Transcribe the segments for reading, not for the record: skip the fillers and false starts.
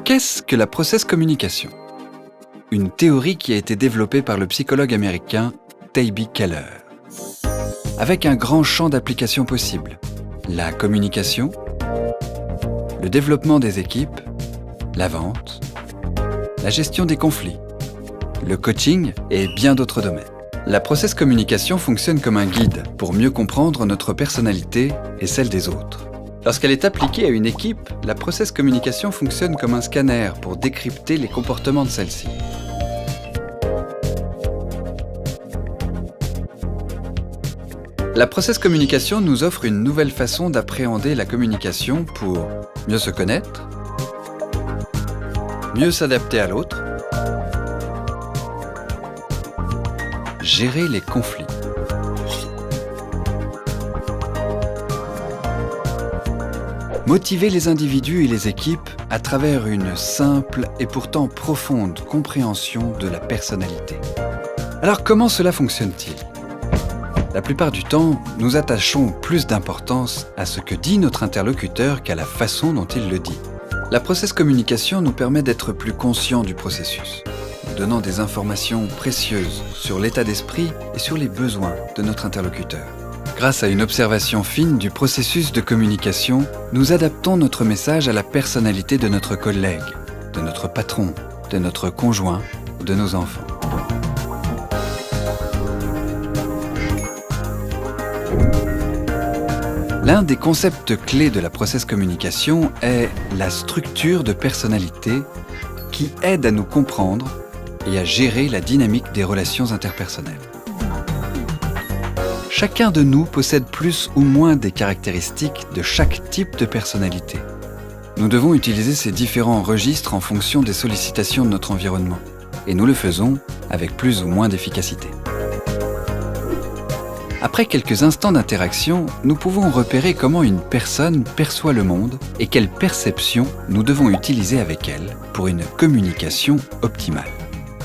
Qu'est-ce que la process communication? Une théorie qui a été développée par le psychologue américain Taibi Keller. Avec un grand champ d'application possible. La communication, le développement des équipes, la vente, la gestion des conflits, le coaching et bien d'autres domaines. La process communication fonctionne comme un guide pour mieux comprendre notre personnalité et celle des autres. Lorsqu'elle est appliquée à une équipe, la process communication fonctionne comme un scanner pour décrypter les comportements de celle-ci. La process communication nous offre une nouvelle façon d'appréhender la communication pour mieux se connaître, mieux s'adapter à l'autre, gérer les conflits. Motiver les individus et les équipes à travers une simple et pourtant profonde compréhension de la personnalité. Alors comment cela fonctionne-t-il? La plupart du temps, nous attachons plus d'importance à ce que dit notre interlocuteur qu'à la façon dont il le dit. La process communication nous permet d'être plus conscients du processus, nous donnant des informations précieuses sur l'état d'esprit et sur les besoins de notre interlocuteur. Grâce à une observation fine du processus de communication, nous adaptons notre message à la personnalité de notre collègue, de notre patron, de notre conjoint ou de nos enfants. L'un des concepts clés de la process communication est la structure de personnalité qui aide à nous comprendre et à gérer la dynamique des relations interpersonnelles. Chacun de nous possède plus ou moins des caractéristiques de chaque type de personnalité. Nous devons utiliser ces différents registres en fonction des sollicitations de notre environnement, et nous le faisons avec plus ou moins d'efficacité. Après quelques instants d'interaction, nous pouvons repérer comment une personne perçoit le monde et quelle perception nous devons utiliser avec elle pour une communication optimale.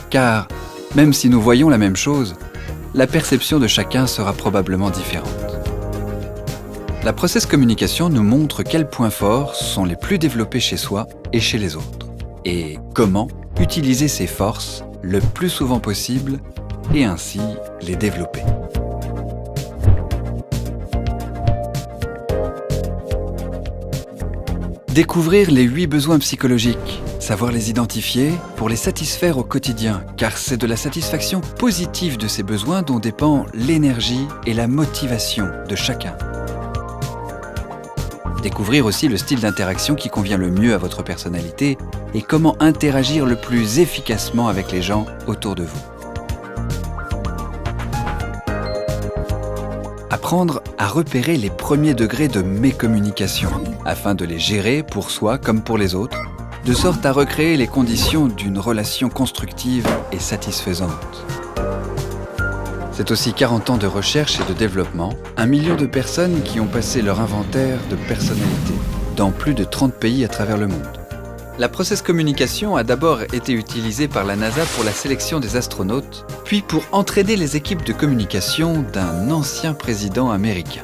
Car, même si nous voyons la même chose, la perception de chacun sera probablement différente. La process communication nous montre quels points forts sont les plus développés chez soi et chez les autres, et comment utiliser ces forces le plus souvent possible et ainsi les développer. Découvrir les 8 besoins psychologiques, savoir les identifier pour les satisfaire au quotidien, car c'est de la satisfaction positive de ces besoins dont dépend l'énergie et la motivation de chacun. Découvrir aussi le style d'interaction qui convient le mieux à votre personnalité et comment interagir le plus efficacement avec les gens autour de vous. Apprendre à repérer les premiers degrés de mécommunication afin de les gérer pour soi comme pour les autres, de sorte à recréer les conditions d'une relation constructive et satisfaisante. C'est aussi 40 ans de recherche et de développement, 1 million de personnes qui ont passé leur inventaire de personnalité dans plus de 30 pays à travers le monde. La process communication a d'abord été utilisée par la NASA pour la sélection des astronautes, puis pour entraîner les équipes de communication d'un ancien président américain.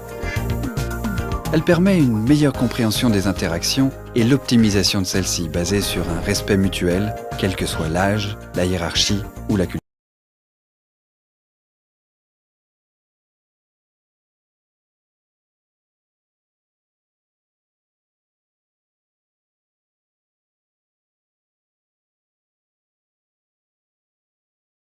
Elle permet une meilleure compréhension des interactions et l'optimisation de celles-ci basée sur un respect mutuel, quel que soit l'âge, la hiérarchie ou la culture.